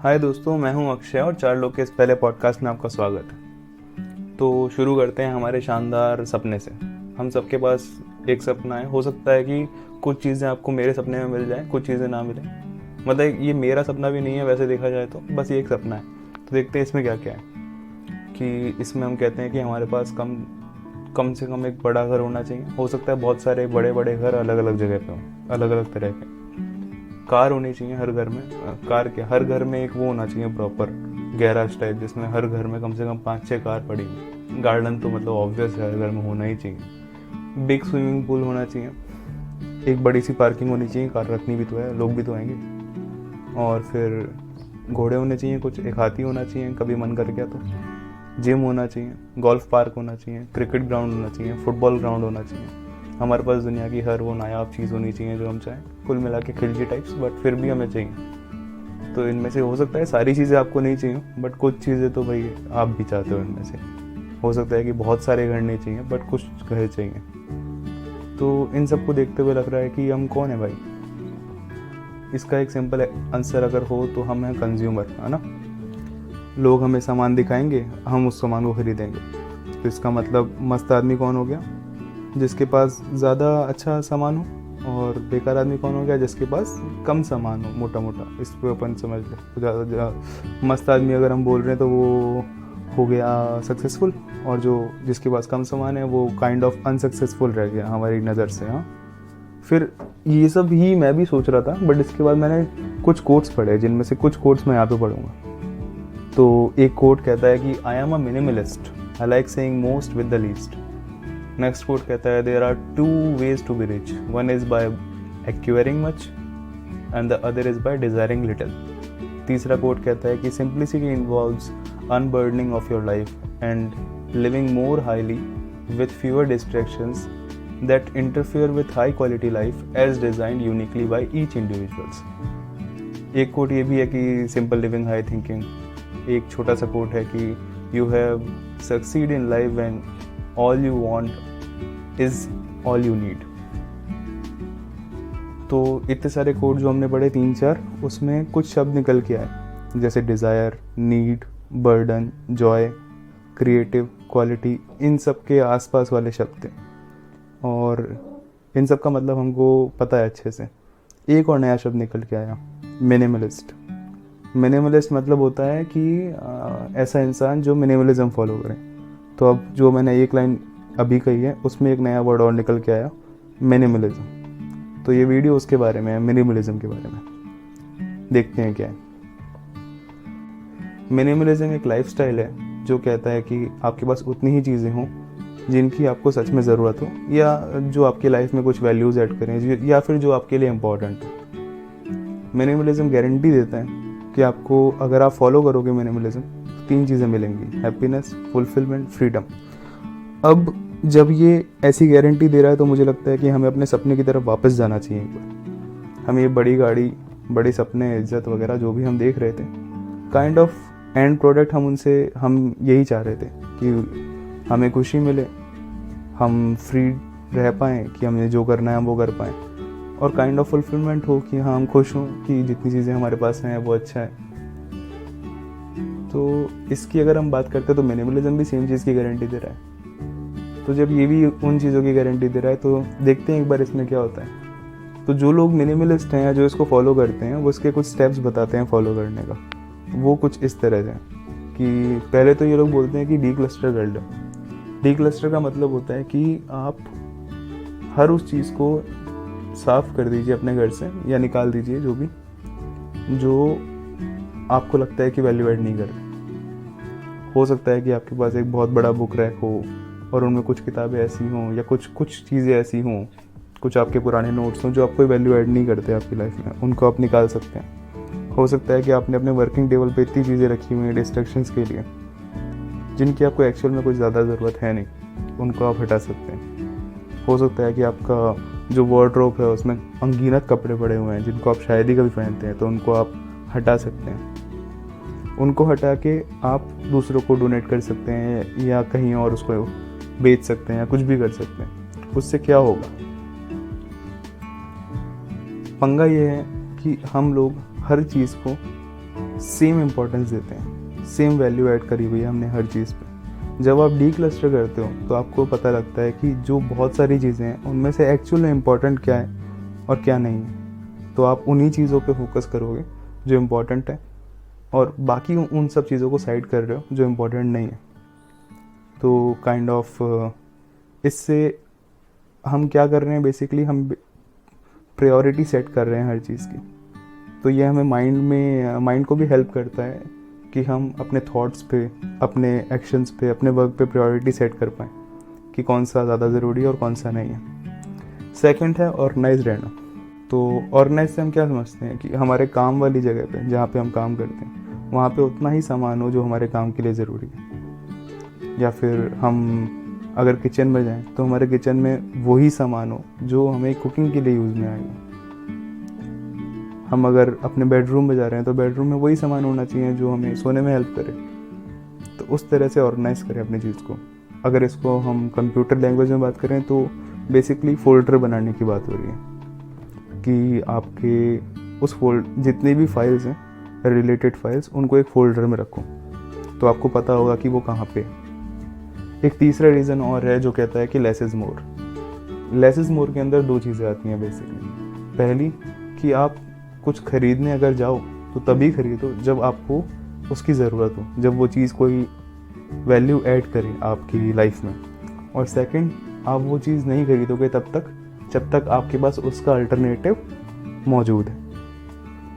हाय दोस्तों, मैं हूं अक्षय और चार लोग के इस पहले पॉडकास्ट में आपका स्वागत है। तो शुरू करते हैं हमारे शानदार सपने से। हम सबके पास एक सपना है। हो सकता है कि कुछ चीज़ें आपको मेरे सपने में मिल जाए, कुछ चीज़ें ना मिले। मतलब ये मेरा सपना भी नहीं है वैसे देखा जाए तो, बस ये एक सपना है। तो देखते हैं इसमें क्या क्या है। कि इसमें हम कहते हैं कि हमारे पास कम कम से कम एक बड़ा घर होना चाहिए। हो सकता है बहुत सारे बड़े बड़े घर अलग अलग जगह पे हों, अलग अलग तरह के। कार होनी चाहिए हर घर में। कार क्या, हर घर में एक वो होना चाहिए प्रॉपर गैराज टाइप, जिसमें हर घर में कम से कम 5-6 कार पड़ी हैं। गार्डन तो मतलब ऑब्वियस है, हर घर में होना ही चाहिए। बिग स्विमिंग पूल होना चाहिए। एक बड़ी सी पार्किंग होनी चाहिए, कार रखनी भी तो है, लोग भी तो आएंगे। और फिर घोड़े होने चाहिए, कुछ एक हाथी होना चाहिए कभी मन कर गया तो। जिम होना चाहिए, गोल्फ पार्क होना चाहिए, क्रिकेट ग्राउंड होना चाहिए, फुटबॉल ग्राउंड होना चाहिए। हमारे पास दुनिया की हर वो नायाब चीज़ होनी चाहिए जो हम चाहें। कुल मिला के खिलजी टाइप्स, बट फिर भी हमें चाहिए। तो इनमें से हो सकता है सारी चीज़ें आपको नहीं चाहिए, बट कुछ चीज़ें तो भाई आप भी चाहते हो इनमें से। हो सकता है कि बहुत सारे घर नहीं चाहिए, बट कुछ घर चाहिए। तो इन सबको देखते हुए लग रहा है कि हम कौन है भाई। इसका एक सिंपल आंसर अगर हो तो हम हैं कंज्यूमर, है ना। लोग हमें सामान दिखाएंगे, हम उस सामान को खरीदेंगे। तो इसका मतलब मस्त आदमी कौन हो गया, जिसके पास ज़्यादा अच्छा सामान हो। और बेकार आदमी कौन हो गया, जिसके पास कम सामान हो, मोटा मोटा। इस पर अपन समझ ले। तो ज़्यादा मस्त आदमी अगर हम बोल रहे हैं तो वो हो गया सक्सेसफुल, और जो जिसके पास कम सामान है वो काइंड ऑफ अनसक्सेसफुल रह गया हमारी नज़र से। हाँ, फिर ये सब ही मैं भी सोच रहा था, बट इसके बाद मैंने कुछ कोट्स पढ़े, जिनमें से कुछ कोट्स मैं यहाँ पे पढ़ूंगा। तो एक कोट कहता है कि I am a minimalist, I like saying most with the least. Next quote कहता है there are 2 ways to be rich, one is by acquiring much and the other is by desiring little. तीसरा quote कहता है कि simplicity involves unburdening of your life and living more highly with fewer distractions that interfere with high quality life as designed uniquely by each individuals. एक coat ये भी है कि simple living high thinking. एक छोटा सा कोट है कि you have succeed in life when all you want is all you need. तो इतने सारे कोट जो हमने पढ़े 3-4, उसमें कुछ शब्द निकल के आए, जैसे desire, need, burden, joy, creative, quality. इन सब के आसपास वाले शब्द थे और इन सब का मतलब हमको पता है अच्छे से। एक और नया शब्द निकल के आया, मिनिमलिस्ट। मिनिमलिस्ट मतलब होता है कि ऐसा इंसान जो मिनिमलिज्म फॉलो करे। तो अब जो मैंने एक लाइन अभी कही है उसमें एक नया वर्ड और निकल के आया, मिनिमलिज्म। तो ये वीडियो उसके बारे में है, मिनिमलिज्म के बारे में। देखते हैं क्या है। मिनिमलिज्म एक लाइफस्टाइल है जो कहता है कि आपके पास उतनी ही चीज़ें हों जिनकी आपको सच में ज़रूरत हो, या जो आपकी लाइफ में कुछ वैल्यूज़ ऐड करें, या फिर जो आपके लिए इम्पोर्टेंट हो। मिनिमलिज्म गारंटी देता है कि आपको, अगर आप फॉलो करोगे मिनिमलिज्म, 3 चीज़ें मिलेंगी, हैप्पीनेस, फुलफिलमेंट, फ्रीडम। अब जब ये ऐसी गारंटी दे रहा है तो मुझे लगता है कि हमें अपने सपने की तरफ वापस जाना चाहिए एक बार। हम ये बड़ी गाड़ी, बड़े सपने, इज्जत वगैरह जो भी हम देख रहे थे, काइंड ऑफ एंड प्रोडक्ट हम यही चाह रहे थे कि हमें खुशी मिले, हम फ्री रह पाएँ, कि हमें जो करना है हम वो कर पाएँ, और काइंड ऑफ फुलफिलमेंट हो कि हाँ हम खुश हों कि जितनी चीज़ें हमारे पास हैं वो अच्छा है। तो इसकी अगर हम बात करते हैं तो मिनिमलिज्म भी सेम चीज़ की गारंटी दे रहा है। तो जब ये भी उन चीज़ों की गारंटी दे रहा है तो देखते हैं एक बार इसमें क्या होता है। तो जो लोग मिनिमलिस्ट हैं या जो इसको फॉलो करते हैं, वो इसके कुछ स्टेप्स बताते हैं फॉलो करने का। वो कुछ इस तरह से कि पहले तो ये लोग बोलते हैं कि डीक्लस्टर कर लो। डीक्लस्टर का मतलब होता है कि आप हर उस चीज़ को साफ़ कर दीजिए अपने घर से, या निकाल दीजिए जो आपको लगता है कि वैल्यू ऐड नहीं कर रहे। हो सकता है कि आपके पास एक बहुत बड़ा बुक रैक हो और उनमें कुछ किताबें ऐसी हों, या कुछ चीज़ें ऐसी हों, कुछ आपके पुराने नोट्स हों जो आपको वैल्यू ऐड नहीं करते आपकी लाइफ में, उनको आप निकाल सकते हैं। हो सकता है कि आपने अपने वर्किंग टेबल पे इतनी चीज़ें रखी हुई हैं डिस्ट्रैक्शंस के लिए, जिनकी आपको एक्चुअल में कुछ ज़्यादा ज़रूरत है नहीं, उनको आप हटा सकते हैं। हो सकता है कि आपका जो वार्डरोब है उसमें अनगिनत कपड़े पड़े हुए हैं जिनको आप शायद ही कभी पहनते हैं, तो उनको आप हटा सकते हैं। उनको हटा के आप दूसरों को डोनेट कर सकते हैं, या कहीं और उसको बेच सकते हैं, या कुछ भी कर सकते हैं। उससे क्या होगा, पंगा ये है कि हम लोग हर चीज़ को सेम इम्पोर्टेंस देते हैं, सेम वैल्यू ऐड करी हुई है हमने हर चीज़ पे। जब आप डी क्लस्टर करते हो तो आपको पता लगता है कि जो बहुत सारी चीज़ें हैं उनमें से एक्चुअल में इम्पोर्टेंट क्या है और क्या नहीं है। तो आप उन्हीं चीज़ों पे फोकस करोगे जो इम्पोर्टेंट है, और बाकी उन सब चीज़ों को साइड कर रहे हो जो इम्पोर्टेंट नहीं है। तो काइंड ऑफ इससे हम क्या कर रहे हैं, बेसिकली हम प्रायोरिटी सेट कर रहे हैं हर चीज़ की। तो ये हमें माइंड को भी हेल्प करता है कि हम अपने थॉट्स पे, अपने एक्शंस पे, अपने वर्क पे प्रायोरिटी सेट कर पाएँ कि कौन सा ज़्यादा ज़रूरी है और कौन सा नहीं है। सेकंड है ऑर्गेनाइज रहना। तो ऑर्गेनाइज से हम क्या समझते हैं कि हमारे काम वाली जगह पे, जहाँ पे हम काम करते हैं, वहाँ पे उतना ही सामान हो जो हमारे काम के लिए ज़रूरी है। या फिर हम अगर किचन में जाएं तो हमारे किचन में वही सामान हो जो हमें कुकिंग के लिए यूज़ में आएगा। हम अगर अपने बेडरूम में जा रहे हैं तो बेडरूम में वही सामान होना चाहिए जो हमें सोने में हेल्प करे। तो उस तरह से ऑर्गेनाइज करें अपनी चीज़ को। अगर इसको हम कंप्यूटर लैंग्वेज में बात करें तो बेसिकली फोल्डर बनाने की बात हो रही है कि आपके उस जितनी भी फाइल्स हैं, रिलेटेड फाइल्स, उनको एक फोल्डर में रखो तो आपको पता होगा कि वो कहाँ पे। एक तीसरा रीज़न और है जो कहता है कि less is more. Less is more के अंदर दो चीज़ें आती हैं बेसिकली। पहली कि आप कुछ खरीदने अगर जाओ तो तभी खरीदो जब आपको उसकी ज़रूरत हो, जब वो चीज़ कोई वैल्यू ऐड करे आपकी लाइफ में। और सेकंड, आप वो चीज़ नहीं खरीदोगे तब तक जब तक आपके पास उसका अल्टरनेटिव मौजूद है।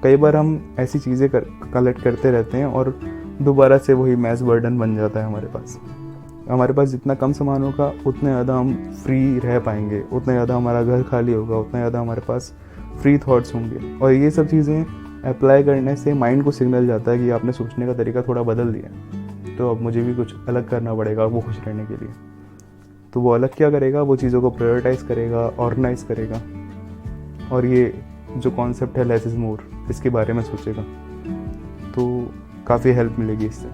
कई बार हम ऐसी चीज़ें कलेक्ट करते रहते हैं और दोबारा से वही मैस बर्डन बन जाता है हमारे पास। हमारे पास जितना कम सामान होगा उतने ज़्यादा हम फ्री रह पाएंगे, उतना ज़्यादा हमारा घर खाली होगा, उतना ज़्यादा हमारे पास फ्री थॉट्स होंगे। और ये सब चीज़ें अप्लाई करने से माइंड को सिग्नल जाता है कि आपने सोचने का तरीका थोड़ा बदल दिया, तो अब मुझे भी कुछ अलग करना पड़ेगा वो खुश रहने के लिए। तो वो अलग क्या करेगा, वो चीज़ों को प्रायोरिटाइज़ करेगा, ऑर्गेनाइज करेगा, और ये जो कॉन्सेप्ट है लेस इज़ मोर, इसके बारे में सोचेगा। तो काफ़ी हेल्प मिलेगी इससे।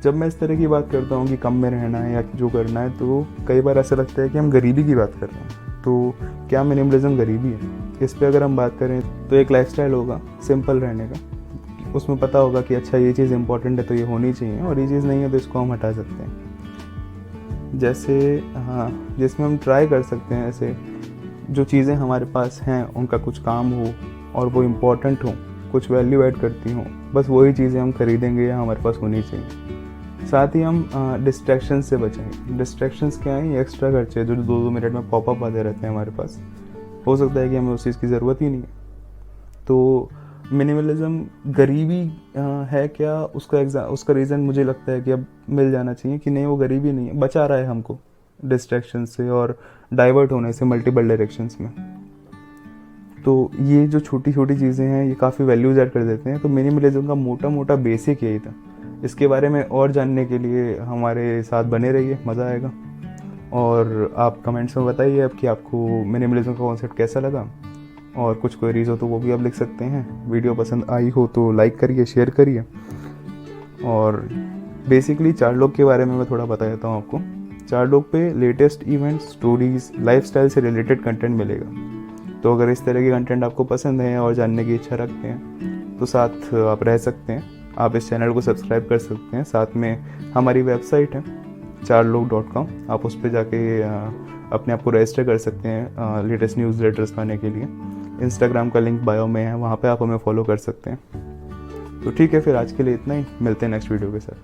जब मैं इस तरह की बात करता हूँ कि कम में रहना है या जो करना है, तो कई बार ऐसा लगता है कि हम गरीबी की बात कर रहे हैं। तो क्या मिनिमलिज्म गरीबी है? इस पे अगर हम बात करें तो एक लाइफस्टाइल होगा सिंपल रहने का। उसमें पता होगा कि अच्छा ये चीज़ इंपॉर्टेंट है तो ये होनी चाहिए, और ये चीज़ नहीं है तो इसको हम हटा सकते हैं। जैसे जिसमें हम ट्राई कर सकते हैं, ऐसे जो चीज़ें हमारे पास हैं उनका कुछ काम हो और वो इम्पोर्टेंट हो, कुछ वैल्यू ऐड करती हों, बस वही चीज़ें हम खरीदेंगे या हमारे पास होनी चाहिए। साथ ही हम डिस्ट्रैक्शंस से बचें। डिस्ट्रैक्शंस क्या हैं? ये एक्स्ट्रा खर्चे जो 2-2 मिनट में पॉपअप आते रहते हैं हमारे पास। हो सकता है कि हमें उस चीज़ की ज़रूरत ही नहीं है। तो मिनिमलिज्म गरीबी है क्या? उसका रीज़न मुझे लगता है कि अब मिल जाना चाहिए कि नहीं, वो गरीबी नहीं है, बचा रहा है हमको डिस्ट्रैक्शन से और डाइवर्ट होने से मल्टीपल डायरेक्शंस में। तो ये जो छोटी छोटी चीज़ें हैं ये काफ़ी वैल्यूज ऐड कर देते हैं। तो मिनिमलिज्म का मोटा मोटा बेसिक यही था। इसके बारे में और जानने के लिए हमारे साथ बने रहिए, मज़ा आएगा। और आप कमेंट्स में बताइए अब कि आपको मिनिमलिज्म का कॉन्सेप्ट कैसा लगा, और कुछ क्वेरीज हो तो वो भी आप लिख सकते हैं। वीडियो पसंद आई हो तो लाइक करिए, शेयर करिए। और बेसिकली चार्टलॉग के बारे में मैं थोड़ा बता देता हूँ आपको। चार्टलॉग पे लेटेस्ट इवेंट्स, स्टोरीज, लाइफस्टाइल से रिलेटेड कंटेंट मिलेगा। तो अगर इस तरह के कंटेंट आपको पसंद है और जानने की इच्छा रखते हैं तो साथ आप रह सकते हैं। आप इस चैनल को सब्सक्राइब कर सकते हैं। साथ में हमारी वेबसाइट है charlog.com, आप उस पर जाके अपने आप को रजिस्टर कर सकते हैं लेटेस्ट न्यूज़लेटर्स पाने के लिए। इंस्टाग्राम का लिंक बायो में है, वहाँ पे आप हमें फॉलो कर सकते हैं। तो ठीक है, फिर आज के लिए इतना ही। मिलते हैं नेक्स्ट वीडियो के साथ।